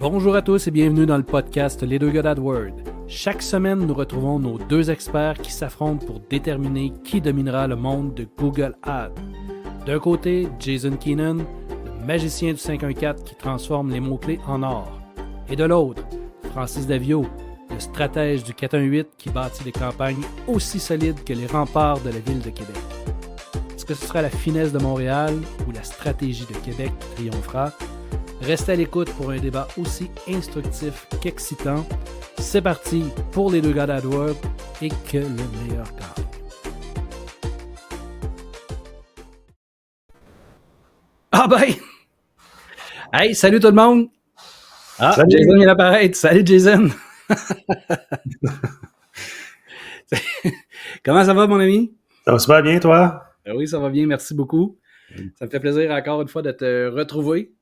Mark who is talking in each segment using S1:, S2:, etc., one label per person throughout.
S1: Bonjour à tous et bienvenue dans le podcast Les deux gars d'AdWord. Chaque semaine, nous retrouvons nos deux experts qui s'affrontent pour déterminer qui dominera le monde de Google Ads. D'un côté, Jason Keenan, le magicien du 514 qui transforme les mots-clés en or. Et de l'autre, Francis Davio, le stratège du 418 qui bâtit des campagnes aussi solides que les remparts de la ville de Québec. Est-ce que ce sera la finesse de Montréal ou la stratégie de Québec qui triomphera? Restez à l'écoute pour un débat aussi instructif qu'excitant. C'est parti pour les deux gars d'AdWord et que le meilleur gagne. Ah ben! Hey, salut tout le monde! Ah, salut. Jason vient d'apparaître. Salut Jason! Comment ça va mon ami?
S2: Ça va super bien toi?
S1: Oui, ça va bien, merci beaucoup. Ça me fait plaisir encore une fois de te retrouver.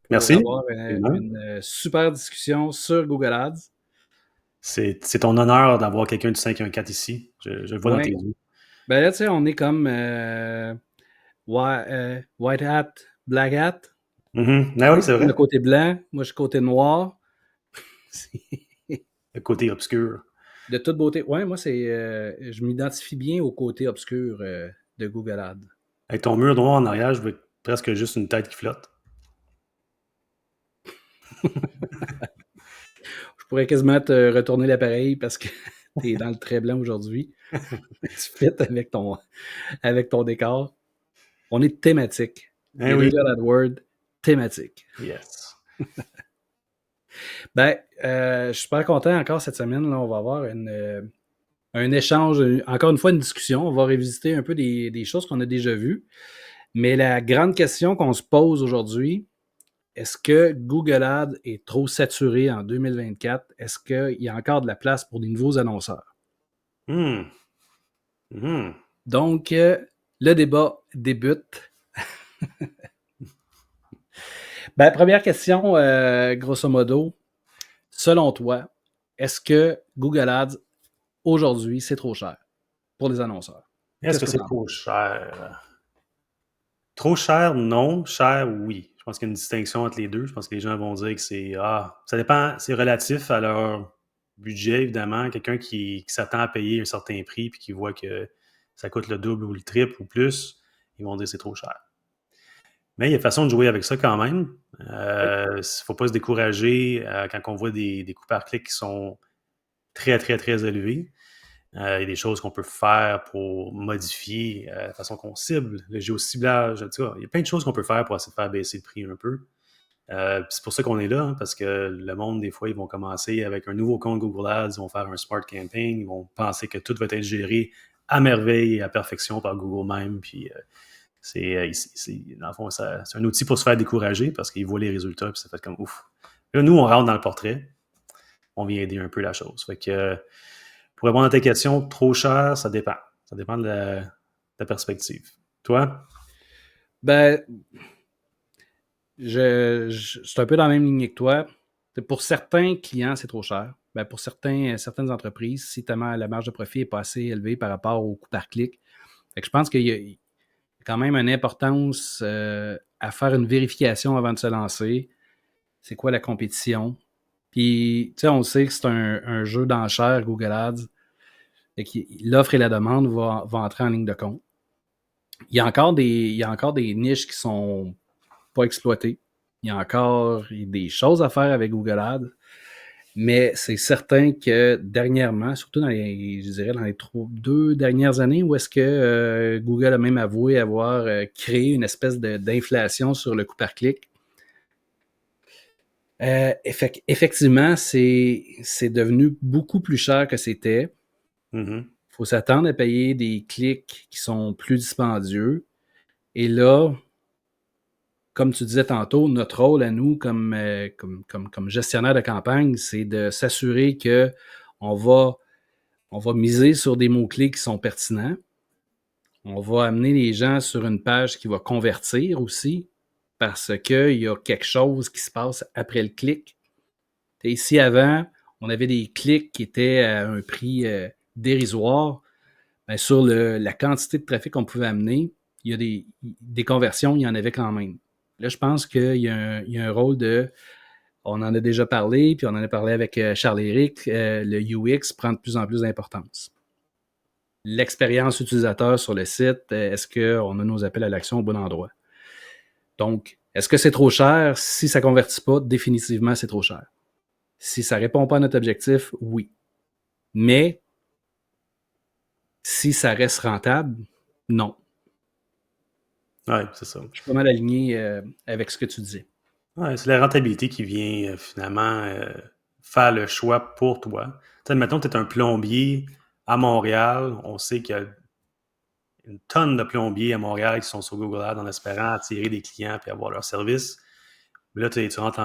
S2: Merci.
S1: Avoir une super discussion sur Google Ads.
S2: C'est ton honneur d'avoir quelqu'un du 514 ici. Je le vois dans tes yeux.
S1: Ben là, tu sais, on est comme white hat, black hat.
S2: Ah oui, c'est vrai.
S1: Le côté blanc, moi je suis côté noir.
S2: Le côté obscur.
S1: De toute beauté. Ouais, moi c'est. Je m'identifie bien au côté obscur de Google Ads.
S2: Avec ton mur noir en arrière, je veux presque juste une tête qui flotte.
S1: Je pourrais quasiment te retourner l'appareil parce que tu es dans le trait blanc aujourd'hui. Tu fit avec ton décor. On est thématique.
S2: Oui.
S1: Google AdWord, thématique.
S2: Yes.
S1: Ben, je suis super content encore cette semaine. Là, on va avoir un échange, encore une fois une discussion. On va revisiter un peu des choses qu'on a déjà vues. Mais la grande question qu'on se pose aujourd'hui, est-ce que Google Ads est trop saturé en 2024? Est-ce qu'il y a encore de la place pour des nouveaux annonceurs? Donc, le débat débute. Ben, première question, grosso modo. Selon toi, est-ce que Google Ads, aujourd'hui, c'est trop cher pour les annonceurs?
S2: Est-ce que c'est trop cher? Trop cher, non. Cher, oui. Je pense qu'il y a une distinction entre les deux. Je pense que les gens vont dire que c'est... ça dépend, c'est relatif à leur budget, évidemment. Quelqu'un qui s'attend à payer un certain prix puis qui voit que ça coûte le double ou le triple ou plus, ils vont dire que c'est trop cher. Mais il y a façon de jouer avec ça quand même. Il ne faut pas se décourager quand on voit des coûts par clic qui sont très, très, très élevés. Il y a des choses qu'on peut faire pour modifier la façon qu'on cible, le géociblage, tu vois. Il y a plein de choses qu'on peut faire pour essayer de faire baisser le prix un peu. C'est pour ça qu'on est là, parce que le monde, des fois, ils vont commencer avec un nouveau compte Google Ads, ils vont faire un Smart Campaign, ils vont penser que tout va être géré à merveille et à perfection par Google même, puis dans le fond, c'est un outil pour se faire décourager parce qu'ils voient les résultats, puis ça fait comme ouf. Là, nous, on rentre dans le portrait, on vient aider un peu la chose. Fait que pour répondre à ta question, trop cher, ça dépend. Ça dépend de la perspective. Toi?
S1: Ben, c'est un peu dans la même ligne que toi. Pour certains clients, c'est trop cher. Ben, pour certaines entreprises, si tellement la marge de profit n'est pas assez élevée par rapport au coût par clic. Fait que je pense qu'il y a quand même une importance à faire une vérification avant de se lancer. C'est quoi la compétition? Puis, tu sais, on sait que c'est un jeu d'enchères, Google Ads. Fait que l'offre et la demande vont entrer en ligne de compte. Il y a encore des niches qui sont pas exploitées. Il y a encore des choses à faire avec Google Ads. Mais c'est certain que dernièrement, surtout dans les 2 dernières années, où est-ce que Google a même avoué avoir créé une espèce d'inflation sur le coût par clic. Effectivement, c'est devenu beaucoup plus cher que c'était.
S2: Mm-hmm.
S1: Faut s'attendre à payer des clics qui sont plus dispendieux. Et là, comme tu disais tantôt, notre rôle à nous comme gestionnaire de campagne, c'est de s'assurer que on va miser sur des mots-clés qui sont pertinents. On va amener les gens sur une page qui va convertir aussi, parce qu'il y a quelque chose qui se passe après le clic. Et si avant, on avait des clics qui étaient à un prix dérisoire, bien, sur la quantité de trafic qu'on pouvait amener, il y a des conversions, il y en avait quand même. Là, je pense qu'il y a un rôle de On en a déjà parlé, puis on en a parlé avec Charles-Éric. Le UX prend de plus en plus d'importance. L'expérience utilisateur sur le site, est-ce qu'on a nos appels à l'action au bon endroit? Donc, est-ce que c'est trop cher? Si ça ne convertit pas, définitivement, c'est trop cher. Si ça ne répond pas à notre objectif, oui. Mais si ça reste rentable, non.
S2: Oui, c'est ça.
S1: Je suis pas mal aligné avec ce que tu disais.
S2: Oui, c'est la rentabilité qui vient finalement faire le choix pour toi. Tu sais, mettons que tu es un plombier à Montréal, on sait qu'il y a une tonne de plombiers à Montréal qui sont sur Google Ads en espérant attirer des clients et avoir leur service. Mais là, tu rentres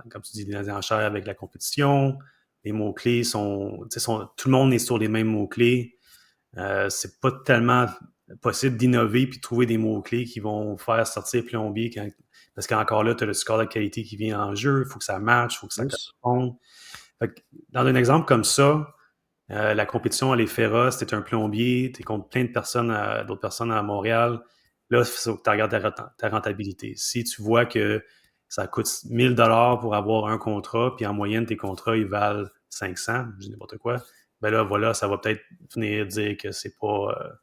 S2: comme tu dis, dans les enchères avec la compétition. Les mots-clés tout le monde est sur les mêmes mots-clés. C'est pas tellement possible d'innover puis de trouver des mots-clés qui vont faire sortir plombier parce qu'encore là, tu as le score de qualité qui vient en jeu. Il faut que ça matche, il faut que ça corresponde. Dans un exemple comme ça, la compétition, elle est féroce. Tu es un plombier, tu es contre plein de personnes, d'autres personnes à Montréal. Là, il faut que tu regardes ta rentabilité. Si tu vois que ça coûte 1000 $ pour avoir un contrat, puis en moyenne, tes contrats, ils valent 500, je dis n'importe quoi, ben là, voilà, ça va peut-être venir dire que c'est pas...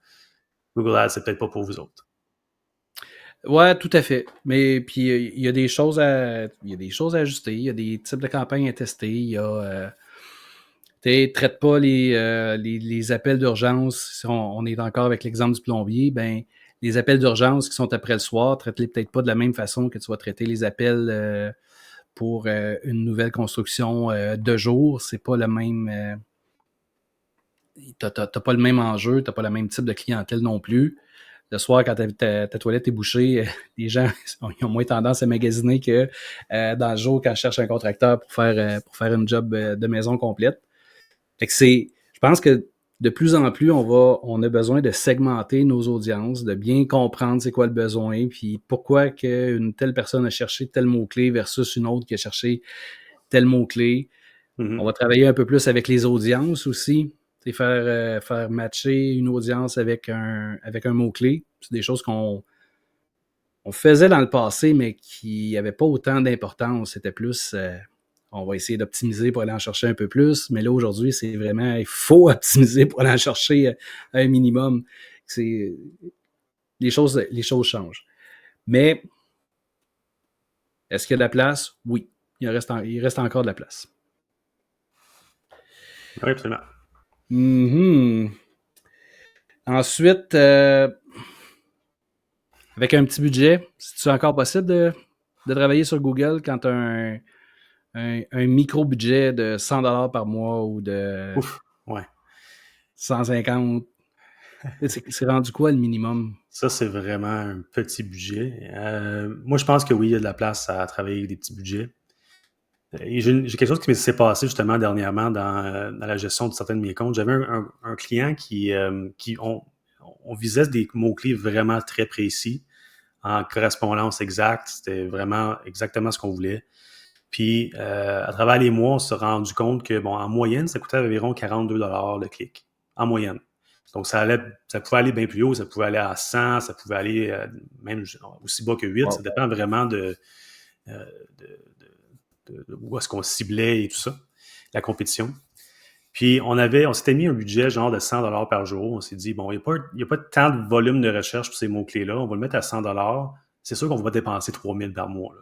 S2: Google Ads, c'est peut-être pas pour vous autres.
S1: Ouais, tout à fait. Mais puis il y a des choses à ajuster, il y a des types de campagnes à tester, il y a traite pas les appels d'urgence. Si on est encore avec l'exemple du plombier, ben les appels d'urgence qui sont après le soir, traite-les peut-être pas de la même façon que tu vas traiter les appels pour une nouvelle construction de jour. C'est pas le même. T'as pas le même enjeu, t'as pas le même type de clientèle non plus. Le soir, quand ta toilette est bouchée, les gens ils ont moins tendance à magasiner que dans le jour quand je cherche un contracteur pour faire une job de maison complète. Fait que je pense que de plus en plus, on a besoin de segmenter nos audiences, de bien comprendre c'est quoi le besoin, puis pourquoi qu'une telle personne a cherché tel mot-clé versus une autre qui a cherché tel mot-clé.
S2: Mm-hmm.
S1: On va travailler un peu plus avec les audiences aussi. Faire matcher une audience avec un mot-clé. C'est des choses qu'on faisait dans le passé, mais qui n'avaient pas autant d'importance. C'était plus, on va essayer d'optimiser pour aller en chercher un peu plus. Mais là, aujourd'hui, c'est vraiment, il faut optimiser pour aller en chercher un minimum. Les choses changent. Mais, est-ce qu'il y a de la place? Oui. Il reste encore de la place.
S2: Oui, absolument.
S1: Mm-hmm. Ensuite, avec un petit budget, c'est-tu encore possible de travailler sur Google quand tu as un micro-budget de 100 $ par mois ou de
S2: Ouf, ouais.
S1: 150? C'est rendu quoi le minimum?
S2: Ça, c'est vraiment un petit budget. Moi, je pense que oui, il y a de la place à travailler avec des petits budgets. Et j'ai quelque chose qui s'est passé justement dernièrement dans la gestion de certains de mes comptes. J'avais un client on visait des mots-clés vraiment très précis, en correspondance exacte. C'était vraiment exactement ce qu'on voulait. Puis, à travers les mois, on s'est rendu compte que, bon, en moyenne, ça coûtait environ 42 $ le clic. En moyenne. Donc, ça pouvait aller bien plus haut, ça pouvait aller à 100, ça pouvait aller même aussi bas que 8. Wow. Ça dépend vraiment de où est-ce qu'on ciblait et tout ça, la compétition. Puis, on s'était mis un budget genre de 100 $ par jour. On s'est dit, bon, il n'y a pas tant de volume de recherche pour ces mots-clés-là. On va le mettre à 100 $. C'est sûr qu'on va dépenser 3 000 par mois. Là.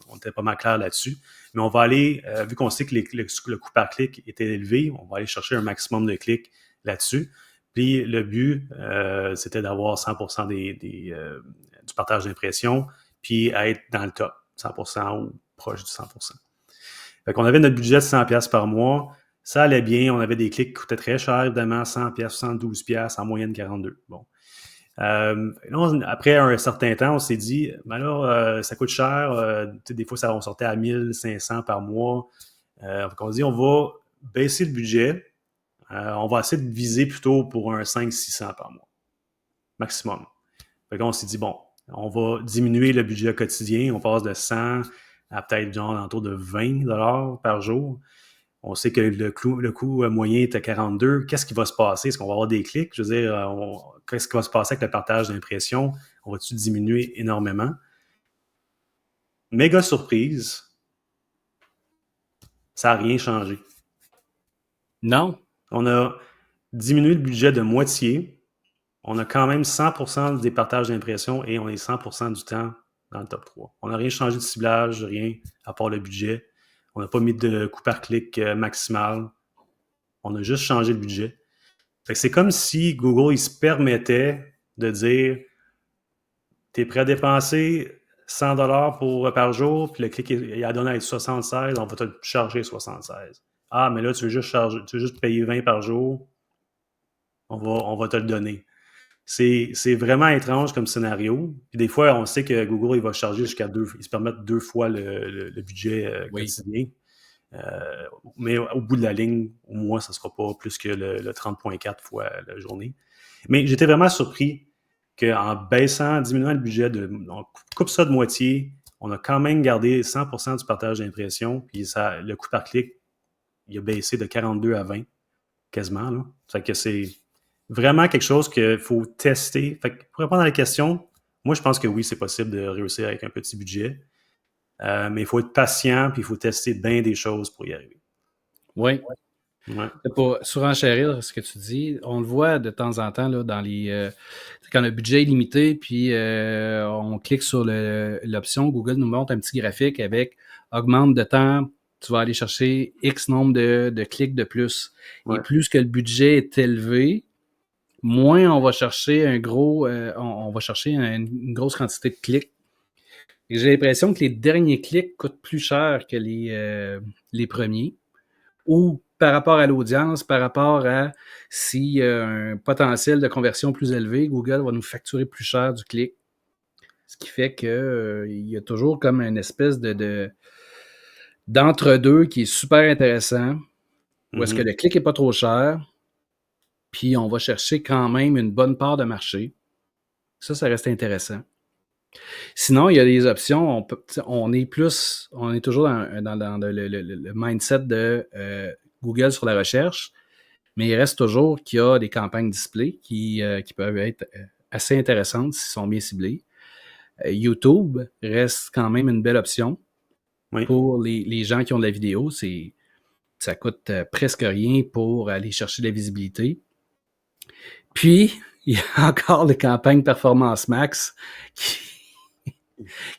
S2: On était pas mal clair là-dessus. Mais on va aller, vu qu'on sait que le coût par clic était élevé, on va aller chercher un maximum de clics là-dessus. Puis, le but, c'était d'avoir 100% du partage d'impression, puis être dans le top, 100% ou proche du 100%. Fait qu'on avait notre budget de 100 $ par mois. Ça allait bien. On avait des clics qui coûtaient très cher, évidemment, 100 $, 72 $, en moyenne 42. Bon. Après un certain temps, on s'est dit, ben là, ça coûte cher. Des fois, on sortait à 1500 par mois. On dit, on va baisser le budget. On va essayer de viser plutôt pour un 500-600 par mois. Maximum. Fait qu'on s'est dit, bon, on va diminuer le budget quotidien. On passe de 100 à peut-être genre autour de 20 $ par jour. On sait que le coût moyen est à 42. Qu'est-ce qui va se passer? Est-ce qu'on va avoir des clics? Je veux dire, qu'est-ce qui va se passer avec le partage d'impression? On va-tu diminuer énormément? Méga surprise. Ça n'a rien changé.
S1: Non.
S2: On a diminué le budget de moitié. On a quand même 100% des partages d'impressions et on est 100% du temps dans le top 3. On n'a rien changé de ciblage, rien, à part le budget. On n'a pas mis de coût par clic maximal. On a juste changé le budget. Fait que c'est comme si Google, il se permettait de dire t'es prêt à dépenser 100$ par jour, puis le clic il a donné à être 76, on va te charger 76. Ah, mais là, tu veux juste payer 20 par jour, on va te le donner. C'est vraiment étrange comme scénario. Puis des fois, on sait que Google, il va charger jusqu'à ils se permettent 2 fois le budget
S1: Oui.
S2: quotidien. Mais au bout de la ligne, au moins, ça ne sera pas plus que le 30,4 fois la journée. Mais j'étais vraiment surpris qu'en baissant, diminuant le budget, on coupe ça de moitié, on a quand même gardé 100% du partage d'impression, puis le coût par clic, il a baissé de 42 à 20, quasiment. Là. Fait que c'est vraiment quelque chose qu'il faut tester. Fait que pour répondre à la question, moi, je pense que oui, c'est possible de réussir avec un petit budget. Mais il faut être patient, puis il faut tester bien des choses pour y arriver.
S1: Oui.
S2: Ouais.
S1: Pour surenchérir ce que tu dis, on le voit de temps en temps là, dans les quand le budget est limité, puis on clique sur l'option, Google nous montre un petit graphique avec augmente de temps, tu vas aller chercher X nombre de clics de plus.
S2: Ouais.
S1: Et plus que le budget est élevé, moins on va chercher on va chercher une grosse quantité de clics. Et j'ai l'impression que les derniers clics coûtent plus cher que les premiers. Ou par rapport à l'audience, par rapport à s'il y a un potentiel de conversion plus élevé, Google va nous facturer plus cher du clic. Ce qui fait que il y a toujours comme une espèce d'entre-deux qui est super intéressant, où est-ce que le clic n'est pas trop cher, puis on va chercher quand même une bonne part de marché. Ça reste intéressant. Sinon, il y a des options, on est toujours dans le mindset de Google sur la recherche, mais il reste toujours qu'il y a des campagnes display qui peuvent être assez intéressantes s'ils sont bien ciblés. YouTube reste quand même une belle option pour les gens qui ont de la vidéo. Ça coûte presque rien pour aller chercher de la visibilité. Puis, il y a encore les campagnes Performance Max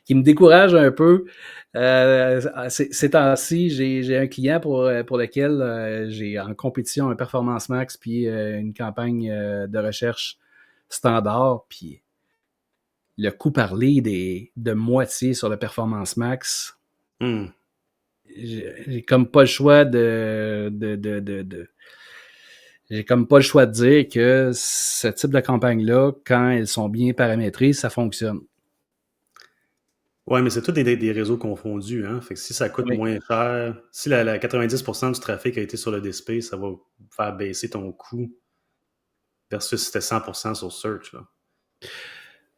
S1: qui me décourage un peu. Ces temps-ci, j'ai un client pour lequel j'ai en compétition un Performance Max puis une campagne de recherche standard. Puis le coût par lead est de moitié sur le Performance Max. J'ai comme pas le choix j'ai comme pas le choix de dire que ce type de campagne-là, quand elles sont bien paramétrées, ça fonctionne.
S2: Oui, mais c'est tous des réseaux confondus. Hein? Fait que si ça coûte moins cher, si la 90% du trafic a été sur le display, ça va faire baisser ton coût versus si c'était 100% sur search.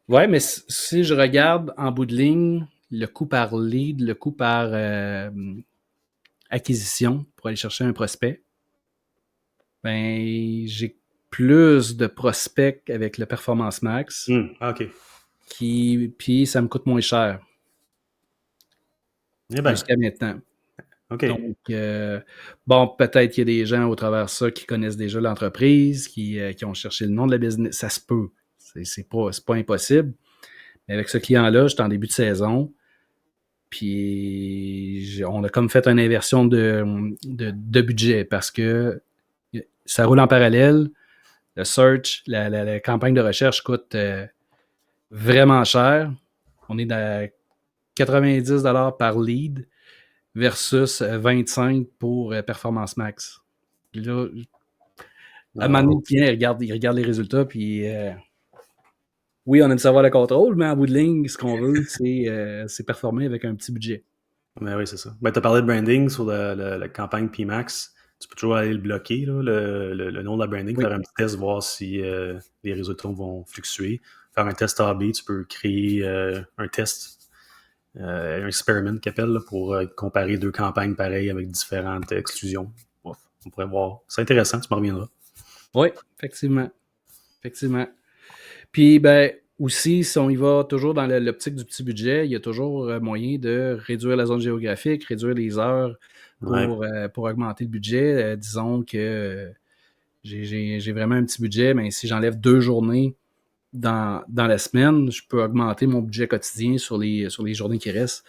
S1: Oui, mais si je regarde en bout de ligne, le coût par lead, le coût par acquisition pour aller chercher un prospect, ben j'ai plus de prospects avec le Performance Max.
S2: OK.
S1: Puis ça me coûte moins cher. Jusqu'à maintenant.
S2: OK.
S1: Donc, bon, peut-être qu'il y a des gens au travers de ça qui connaissent déjà l'entreprise, qui ont cherché le nom de la business. Ça se peut. C'est pas impossible. Mais avec ce client-là, j'étais en début de saison. Puis, on a comme fait une inversion de budget parce que ça roule en parallèle. Le search, la campagne de recherche coûte vraiment cher. On est à 90$ par lead versus 25 pour Performance Max. Puis là, à un moment donné, le client, il regarde les résultats, puis oui, on aime savoir le contrôle, mais en bout de ligne, ce qu'on veut, c'est performer avec un petit budget.
S2: Ben oui, c'est ça. Ben, tu as parlé de branding sur la campagne PMax. Tu peux toujours aller le bloquer, là, le nom de la branding, faire un petit test, voir si les résultats vont fluctuer. Faire un test A/B, tu peux créer un test, un experiment qu'ils appellent, pour comparer 2 campagnes pareilles avec différentes exclusions. Bon, on pourrait voir. C'est intéressant, tu m'en reviendras.
S1: Oui, effectivement. Puis, ben, aussi, si on y va toujours dans l'optique du petit budget, il y a toujours moyen de réduire la zone géographique, réduire les heures
S2: Ouais.
S1: pour augmenter le budget. Disons que j'ai vraiment un petit budget, mais si j'enlève 2 journées dans la semaine, je peux augmenter mon budget quotidien sur les journées qui restent.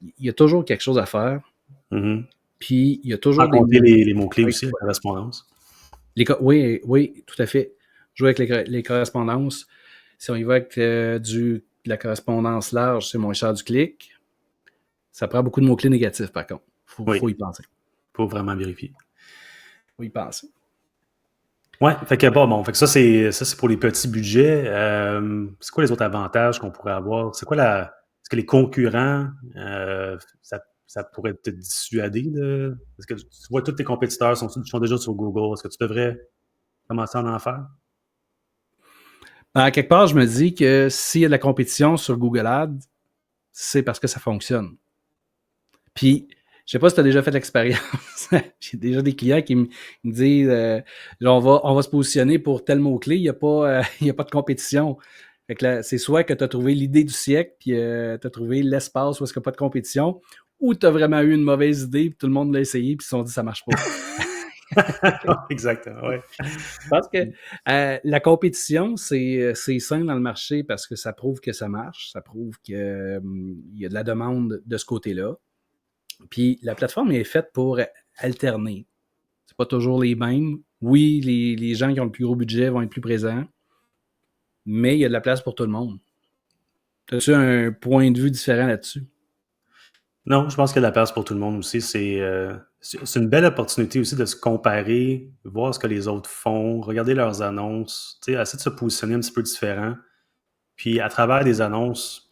S1: Il y a toujours quelque chose à faire.
S2: Mhm.
S1: Puis, il y a
S2: Sans
S1: toujours des
S2: compter
S1: mots.
S2: les mots-clés
S1: Oui,
S2: aussi, la correspondance.
S1: oui, oui, tout à fait. Jouer avec les correspondances. Si on y va avec de la correspondance large, c'est moins cher du clic. Ça prend beaucoup de mots-clés négatifs, par contre.
S2: Oui,
S1: Faut y penser.
S2: faut vraiment vérifier.
S1: Faut y penser.
S2: Ouais, fait que bon, fait que ça c'est pour les petits budgets. C'est quoi les autres avantages qu'on pourrait avoir? Est-ce que les concurrents, ça pourrait te dissuader de. Est-ce que tu vois tous tes compétiteurs sont déjà sur Google? Est-ce que tu devrais commencer à en faire?
S1: À quelque part, je me dis que s'il y a de la compétition sur Google Ads, c'est parce que ça fonctionne. Puis, je sais pas si tu as déjà fait l'expérience. J'ai déjà des clients qui me disent on va se positionner pour tel mot-clé, il n'y a, il y a pas de compétition. Fait que là, c'est soit que tu as trouvé l'idée du siècle, puis tu as trouvé l'espace où est-ce qu'il n'y a pas de compétition, ou tu as vraiment eu une mauvaise idée, puis tout le monde l'a essayé, puis ils se sont dit ça marche pas.
S2: Exactement, ouais.
S1: Je pense que la compétition, c'est sain dans le marché parce que ça prouve que ça marche, ça prouve qu'il y a de la demande de ce côté-là. Puis la plateforme est faite pour alterner. C'est pas toujours les mêmes. Oui, les gens qui ont le plus gros budget vont être plus présents, mais il y a de la place pour tout le monde. As-tu un point de vue différent là-dessus?
S2: Non, je pense qu'il y a de la place pour tout le monde aussi. C'est une belle opportunité aussi de se comparer, voir ce que les autres font, regarder leurs annonces, tu sais, essayer de se positionner un petit peu différent. Puis à travers des annonces,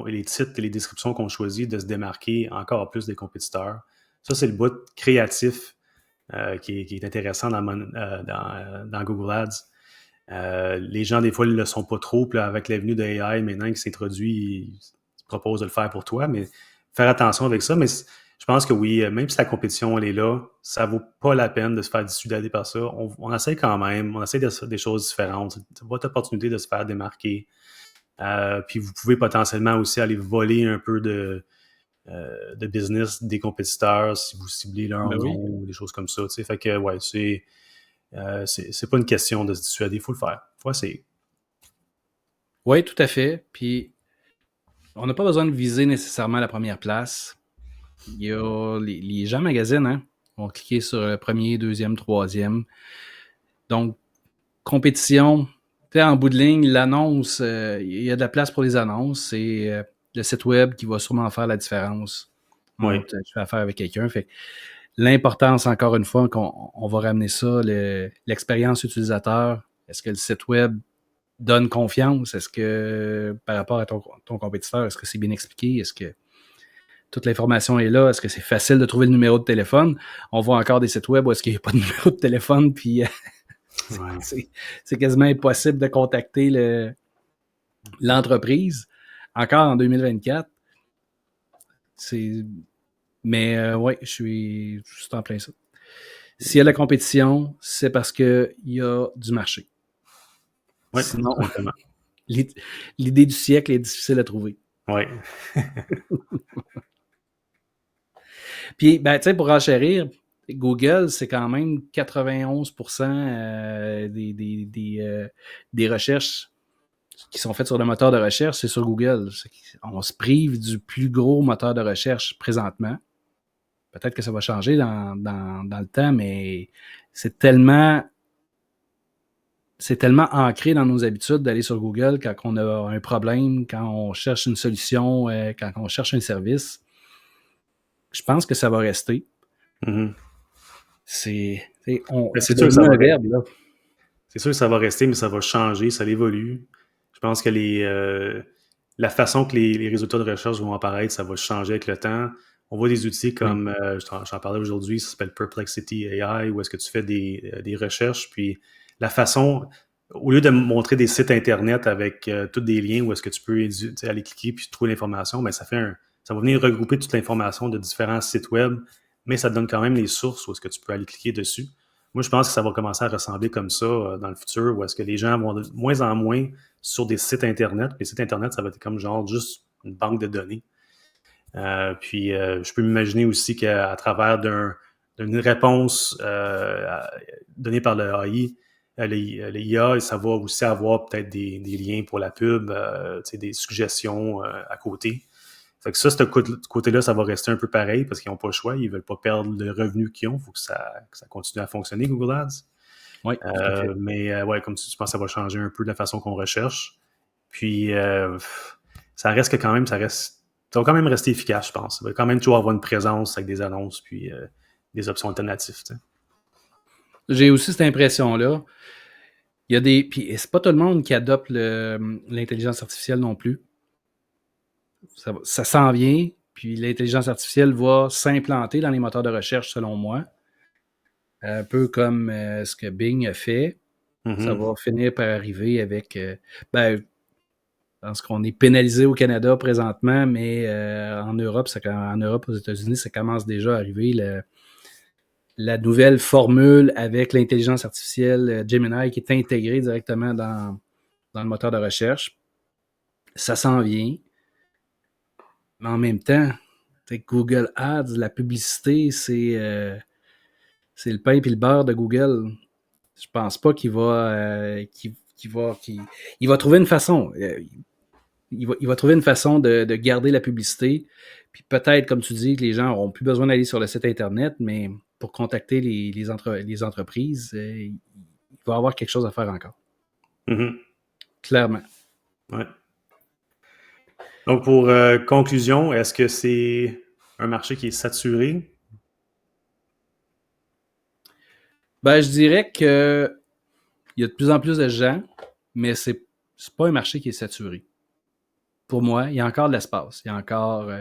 S2: les titres et les descriptions qu'on choisit, de se démarquer encore plus des compétiteurs. Ça, c'est le bout créatif qui est intéressant dans Google Ads. Les gens, des fois, ne le sont pas trop. Puis là, avec l'avenue de AI maintenant qui s'introduit, ils proposent de le faire pour toi. Mais faire attention avec ça. Mais je pense que oui, même si la compétition elle est là, ça vaut pas la peine de se faire dissuader par ça. On essaie quand même, on essaie des choses différentes. C'est votre opportunité de se faire démarquer. Puis vous pouvez potentiellement aussi aller voler un peu de business des compétiteurs si vous ciblez leur
S1: Ben
S2: nom
S1: oui.
S2: ou des choses comme ça. T'sais. Fait que ouais, c'est pas une question de se dissuader, il faut le faire. Faut essayer.
S1: Oui, tout à fait. Puis on n'a pas besoin de viser nécessairement la première place. Il y a les gens magasinent, hein? Vont cliquer sur le premier, deuxième, troisième. Donc, compétition, en bout de ligne, l'annonce, il y a de la place pour les annonces. C'est le site web qui va sûrement faire la différence
S2: Oui.
S1: entre je fais affaire avec quelqu'un. Fait que l'importance, encore une fois, qu'on va ramener ça, l'expérience utilisateur. Est-ce que le site web donne confiance? Est-ce que par rapport à ton compétiteur, est-ce que c'est bien expliqué? Est-ce que toute l'information est là? Est-ce que c'est facile de trouver le numéro de téléphone? On voit encore des sites web où est-ce qu'il n'y a pas de numéro de téléphone, puis
S2: Ouais.
S1: c'est quasiment impossible de contacter l'entreprise. Encore en 2024. Mais ouais, je suis juste en plein ça. S'il y a de la compétition, c'est parce qu'il y a du marché.
S2: Oui,
S1: Sinon,
S2: exactement.
S1: l'idée du siècle est difficile à trouver.
S2: Oui.
S1: Puis, ben, tu sais, pour enchérir, Google, c'est quand même 91% des recherches qui sont faites sur le moteur de recherche, c'est sur Google. On se prive du plus gros moteur de recherche présentement. Peut-être que ça va changer dans le temps, mais c'est tellement ancré dans nos habitudes d'aller sur Google quand on a un problème, quand on cherche une solution, quand on cherche un service. Je pense que ça va rester.
S2: Mhm.
S1: C'est
S2: C'est sûr que ça
S1: devenu
S2: va
S1: un verbe, là.
S2: C'est sûr que ça va rester, mais ça va changer, ça évolue. Je pense que la façon que les résultats de recherche vont apparaître, ça va changer avec le temps. On voit des outils
S1: Oui.
S2: comme, j'en parlais aujourd'hui, ça s'appelle Perplexity AI, où est-ce que tu fais des recherches, puis la façon, au lieu de montrer des sites Internet avec tous des liens où est-ce que tu peux aller cliquer puis trouver l'information, ben ça va venir regrouper toute l'information de différents sites web, mais ça te donne quand même les sources où est-ce que tu peux aller cliquer dessus. Moi, je pense que ça va commencer à ressembler comme ça dans le futur, où est-ce que les gens vont de moins en moins sur des sites Internet. Les sites Internet, ça va être comme genre juste une banque de données. Puis, je peux m'imaginer aussi qu'à travers d'une réponse donnée par le AI, le IA, ça va aussi avoir peut-être des liens pour la pub, des suggestions à côté. Fait que ça, ce côté-là, ça va rester un peu pareil parce qu'ils n'ont pas le choix. Ils ne veulent pas perdre le revenu qu'ils ont. Il faut que ça continue à fonctionner, Google Ads.
S1: Oui, tout à fait.
S2: Mais ouais, comme tu penses, ça va changer un peu de la façon qu'on recherche. Puis, ça reste que quand même, ça va quand même rester efficace, je pense. Ça va quand même toujours avoir une présence avec des annonces puis des options alternatives. T'sais.
S1: J'ai aussi cette impression-là. Il y a des. Puis c'est pas tout le monde qui adopte l'intelligence artificielle non plus. Ça s'en vient, puis l'intelligence artificielle va s'implanter dans les moteurs de recherche, selon moi. Un peu comme ce que Bing a fait.
S2: Mm-hmm.
S1: Ça va finir par arriver avec. Je pense qu'on est pénalisé au Canada présentement, mais en Europe, aux États-Unis, ça commence déjà à arriver. La nouvelle formule avec l'intelligence artificielle Gemini qui est intégrée directement dans le moteur de recherche. Ça s'en vient. Mais en même temps, Google Ads, la publicité, c'est le pain et le beurre de Google. Je pense pas qu'il va, il va trouver une façon. Il va trouver une façon de garder la publicité. Puis peut-être, comme tu dis, que les gens n'auront plus besoin d'aller sur le site Internet, mais pour contacter les entreprises, il va y avoir quelque chose à faire encore.
S2: Mm-hmm.
S1: Clairement.
S2: Ouais. Donc, pour conclusion, est-ce que c'est un marché qui est saturé?
S1: Je dirais que il y a de plus en plus de gens, mais c'est pas un marché qui est saturé. Pour moi, il y a encore de l'espace. Il y a encore...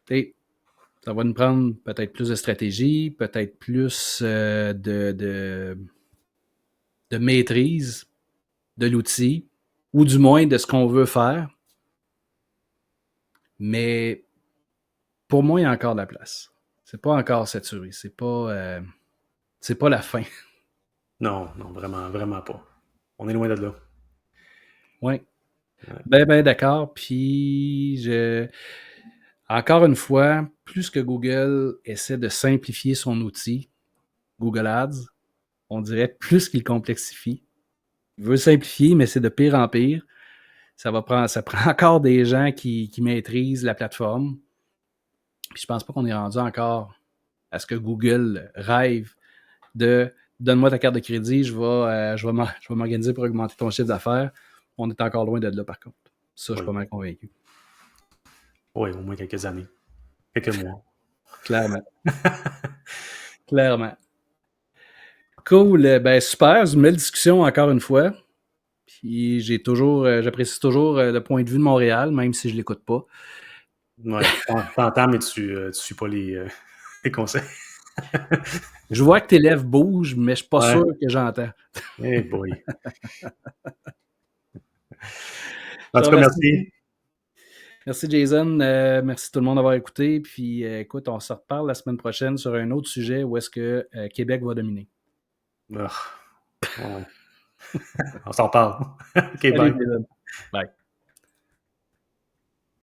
S1: ça va nous prendre peut-être plus de stratégie, peut-être plus de maîtrise de l'outil, ou du moins de ce qu'on veut faire. Mais pour moi, il y a encore de la place. C'est pas encore saturé. C'est pas la fin.
S2: Non, vraiment, vraiment pas. On est loin de là.
S1: Oui. Ouais. Ben d'accord. Puis, encore une fois, plus que Google essaie de simplifier son outil, Google Ads, on dirait plus qu'il complexifie. Il veut simplifier, mais c'est de pire en pire. Ça prend encore des gens qui maîtrisent la plateforme. Puis je pense pas qu'on est rendu encore à ce que Google rêve de donne-moi ta carte de crédit, je vais m'organiser pour augmenter ton chiffre d'affaires. On est encore loin de là, par contre. Ça, je suis pas mal convaincu.
S2: Oui, au moins quelques années. Quelques mois.
S1: Clairement. Clairement. Cool. Ben super. C'est une belle discussion encore une fois. Puis j'apprécie toujours le point de vue de Montréal, même si je l'écoute pas.
S2: Ouais, t'entends, mais tu suis pas les conseils.
S1: Je vois que tes lèvres bougent, mais je suis pas sûr que j'entends.
S2: Eh boy. En tout cas, merci.
S1: Merci Jason. Merci tout le monde d'avoir écouté. Puis écoute, on se reparle la semaine prochaine sur un autre sujet où est-ce que Québec va dominer.
S2: Ouais. On s'en parle. OK,
S1: Salut,
S2: bye.
S1: Jason. Bye.